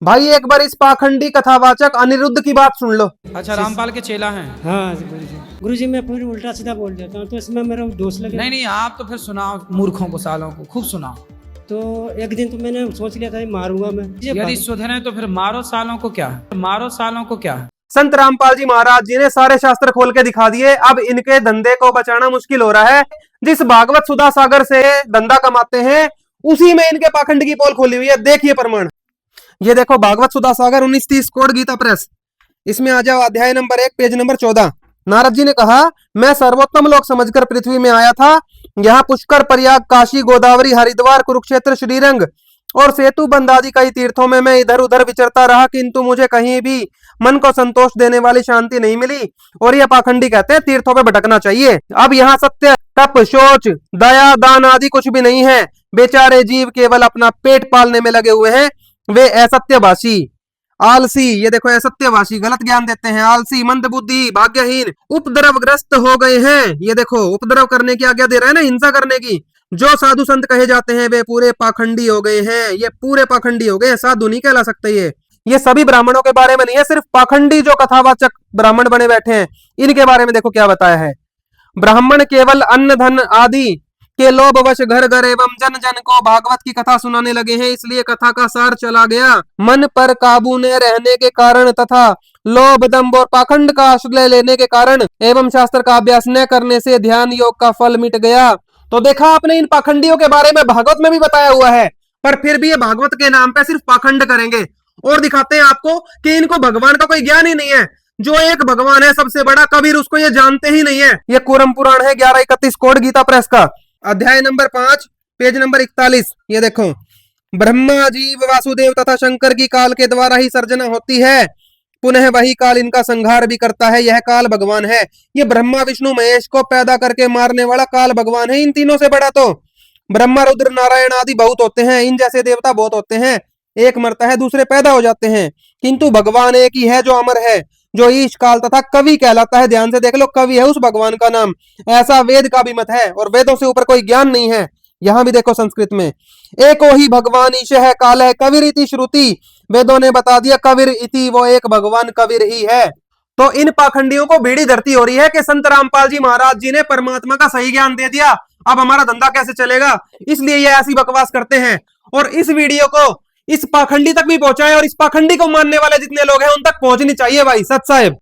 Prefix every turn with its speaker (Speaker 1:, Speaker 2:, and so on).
Speaker 1: भाई एक बार इस पाखंडी कथावाचक अनिरुद्ध की बात सुन लो।
Speaker 2: अच्छा, रामपाल के चेला हैं?
Speaker 3: हाँ गुरुजी मैं फिर उल्टा सीधा बोल देता हूँ तो इसमें मेरा दोस्त लगे।
Speaker 2: नहीं, आप तो फिर सुनाओ मूर्खों को, सालों को खूब सुनाओ।
Speaker 3: तो एक दिन तो मैंने सोच लिया था मारूंगा मैं।
Speaker 2: यदि सुधरे तो फिर मारो, सालों को क्या है, मारो सालों को क्या है।
Speaker 1: संत रामपाल जी महाराज जी ने सारे शास्त्र खोल के दिखा दिए। अब इनके धंधे को बचाना मुश्किल हो रहा है। जिस भागवत सुधा सागर से धंधा कमाते हैं उसी में इनके पाखंड की पोल खोली हुई है। देखिए प्रमाण, ये देखो भागवत सुधा सागर 1930 कोड गीता प्रेस। इसमें आ जाओ, अध्याय number 1 page number 14। Narad ji ने कहा, मैं सर्वोत्तम लोक समझकर पृथ्वी में आया था। यहाँ पुष्कर, प्रयाग, काशी, गोदावरी, हरिद्वार, कुरुक्षेत्र, श्रीरंग और सेतु बंद आदि कई तीर्थों में मैं इधर उधर विचरता रहा, किंतु मुझे कहीं भी मन को संतोष देने वाली शांति नहीं मिली। और ये पाखंडी कहते हैं तीर्थों पे भटकना चाहिए। अब यहाँ सत्य, तप, शौच, दया, दान आदि कुछ भी नहीं है। बेचारे जीव केवल अपना पेट पालने में लगे हुए हैं। वे असत्यभाषी, आलसी, ये देखो असत्यभाषी, गलत ज्ञान देते हैं, आलसी, मंदबुद्धि, भाग्यहीन, उपद्रवग्रस्त हो गए हैं। ये देखो उपद्रव करने की आज्ञा दे रहे हैं ना, हिंसा करने की। जो साधु संत कहे जाते हैं वे पूरे पाखंडी हो गए हैं। ये पूरे पाखंडी हो गए, साधु नहीं कहला सकते। ये सभी ब्राह्मणों के बारे में नहीं है, सिर्फ पाखंडी जो कथावाचक ब्राह्मण बने बैठे हैं इनके बारे में देखो क्या बताया है। ब्राह्मण केवल अन्न धन आदि के लोभवश घर घर एवं जन जन को भागवत की कथा सुनाने लगे हैं। इसलिए कथा का सार चला गया। मन पर काबू न रहने के कारण तथा लोभ, दंभ और पाखंड का आश्रय लेने के कारण एवं शास्त्र का अभ्यास न करने से ध्यान योग का फल मिट गया। तो देखा आपने, इन पाखंडियों के बारे में भागवत में भी बताया हुआ है, पर फिर भी ये भागवत के नाम पे सिर्फ पाखंड करेंगे और दिखाते हैं आपको कि इनको भगवान का कोई ज्ञान ही नहीं है। जो एक भगवान है सबसे बड़ा कबीर, उसको ये जानते ही नहीं है। ये कूरम पुराण है 1131 कोड गीता प्रेस का, अध्याय नंबर 5 पेज नंबर 41। ये देखो, ब्रह्मा, जीव, वासुदेव तथा शंकर की काल के द्वारा ही सर्जना होती है। पुनः वही काल इनका संहार भी करता है। यह काल भगवान है। ये ब्रह्मा, विष्णु, महेश को पैदा करके मारने वाला काल भगवान है। इन तीनों से बड़ा तो ब्रह्मा, रुद्र, नारायण आदि बहुत होते हैं। इन जैसे देवता बहुत होते हैं। एक मरता है, दूसरे पैदा हो जाते हैं, किंतु भगवान एक ही है जो अमर है, जो ईश काल तथा कवि कहलाता है। ध्यान से देख लो, कवि है उस भगवान का नाम। ऐसा वेद का भी मत है और वेदों से ऊपर कोई ज्ञान नहीं है। यहां भी देखो संस्कृत में, एको ही भगवान ईश है, काल है कविर इति श्रुति। वेदों ने बता दिया कविर इति, वो एक भगवान कविर ही है। तो इन पाखंडियों को भीड़ी धरती हो रही है कि संत रामपाल जी महाराज जी ने परमात्मा का सही ज्ञान दे दिया, अब हमारा धंधा कैसे चलेगा। इसलिए ये ऐसी बकवास करते हैं और इस वीडियो को इस पाखंडी तक भी पहुंचाएं और इस पाखंडी को मानने वाले जितने लोग हैं उन तक पहुंचनी चाहिए भाई। सत साहेब।